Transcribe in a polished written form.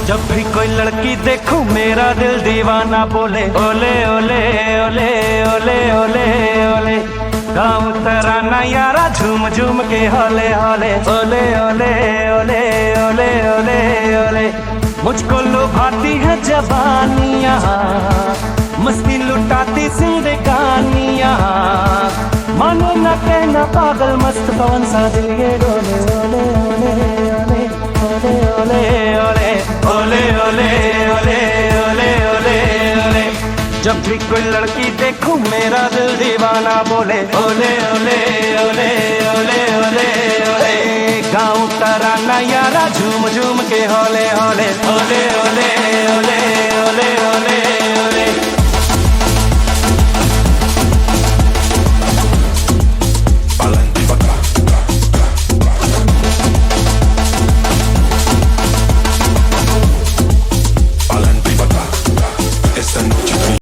जब भी कोई लड़की देखूं मेरा दिल दीवाना बोले ओले ओले ओले ओले ओले ओले। गाँव तराना यारा झूम झूम के होले होले ओले ओले ओले ओले ओले ओले। मुझको लुभाती है जवानियाँ, मस्ती लुटाती जिंदगानियाँ। मानो न कहना पागल मस्त पवन सा दिल ये डोले ओले ओले ओले ओले ओले ओले ओले ओले ओले ओले ओले। जब भी कोई लड़की देखूं मेरा दिल दीवाना बोले ओले ओले ओले ओले ओले ओले। गाँव तराना यारा झूम झूम के होले होले ओले ओले ओले ओले ओले ओले। Esta noche